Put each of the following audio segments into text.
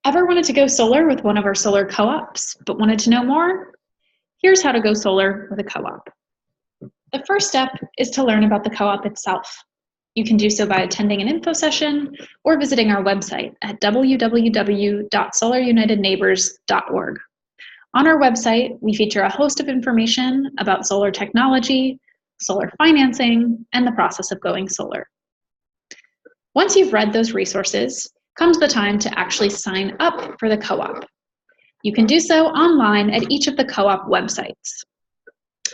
Ever wanted to go solar with one of our solar co-ops, but wanted to know more? Here's how to go solar with a co-op. The first step is to learn about the co-op itself. You can do so by attending an info session or visiting our website at www.solarunitedneighbors.org. On our website, we feature a host of information about solar technology, solar financing, and the process of going solar. Once you've read those resources, comes the time to actually sign up for the co-op. You can do so online at each of the co-op websites.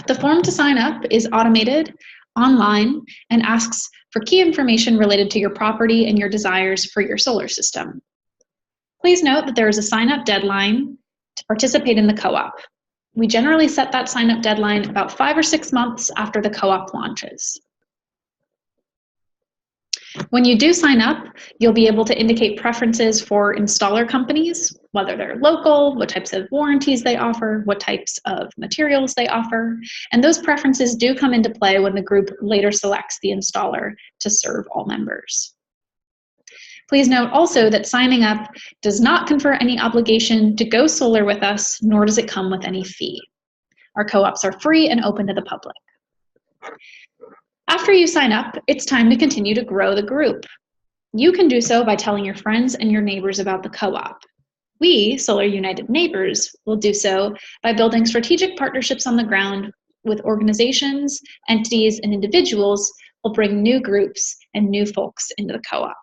The form to sign up is automated, online, and asks for key information related to your property and your desires for your solar system. Please note that there is a sign-up deadline to participate in the co-op. We generally set that sign-up deadline about 5 or 6 months after the co-op launches. When you do sign up, you'll be able to indicate preferences for installer companies, whether they're local, what types of warranties they offer, what types of materials they offer, and those preferences do come into play when the group later selects the installer to serve all members. Please note also that signing up does not confer any obligation to go solar with us, nor does it come with any fee. Our co-ops are free and open to the public. After you sign up, it's time to continue to grow the group. You can do so by telling your friends and your neighbors about the co-op. We, Solar United Neighbors, will do so by building strategic partnerships on the ground with organizations, entities, and individuals who will bring new groups and new folks into the co-op.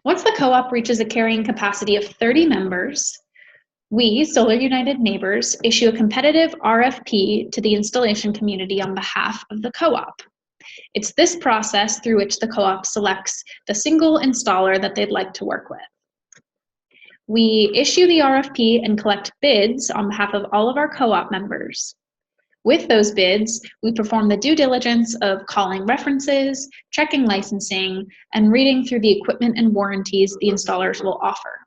Once the co-op reaches a carrying capacity of 30 members, we, Solar United Neighbors, issue a competitive RFP to the installation community on behalf of the co-op. It's this process through which the co-op selects the single installer that they'd like to work with. We issue the RFP and collect bids on behalf of all of our co-op members. With those bids, we perform the due diligence of calling references, checking licensing, and reading through the equipment and warranties the installers will offer.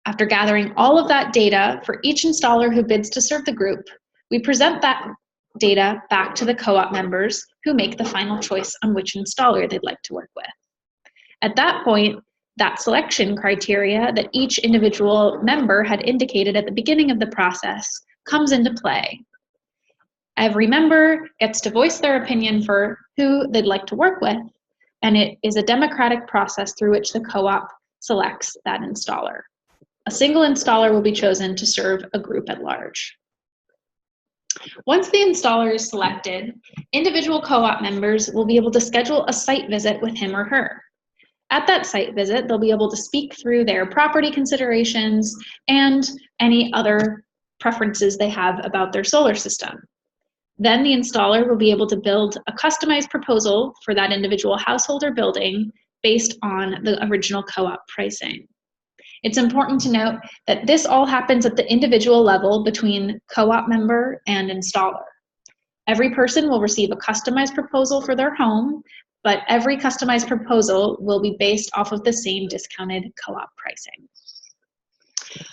After gathering all of that data for each installer who bids to serve the group, we present that data back to the co-op members who make the final choice on which installer they'd like to work with. At that point, that selection criteria that each individual member had indicated at the beginning of the process comes into play. Every member gets to voice their opinion for who they'd like to work with, and it is a democratic process through which the co-op selects that installer. A single installer will be chosen to serve a group at large. Once the installer is selected, individual co-op members will be able to schedule a site visit with him or her. At that site visit, they'll be able to speak through their property considerations and any other preferences they have about their solar system. Then the installer will be able to build a customized proposal for that individual household or building based on the original co-op pricing. It's important to note that this all happens at the individual level between co-op member and installer. Every person will receive a customized proposal for their home, but every customized proposal will be based off of the same discounted co-op pricing.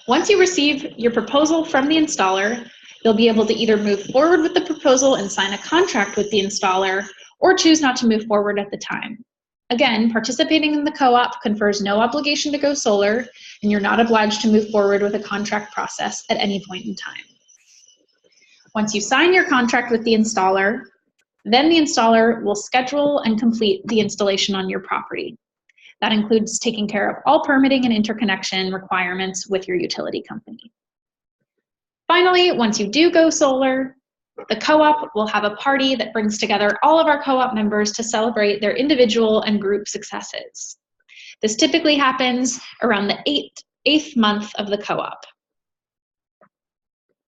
Once you receive your proposal from the installer, you'll be able to either move forward with the proposal and sign a contract with the installer, or choose not to move forward at the time. Again, participating in the co-op confers no obligation to go solar, and you're not obliged to move forward with a contract process at any point in time. Once you sign your contract with the installer, then the installer will schedule and complete the installation on your property. That includes taking care of all permitting and interconnection requirements with your utility company. Finally, once you do go solar, the co-op will have a party that brings together all of our co-op members to celebrate their individual and group successes. This typically happens around the eighth month of the co-op.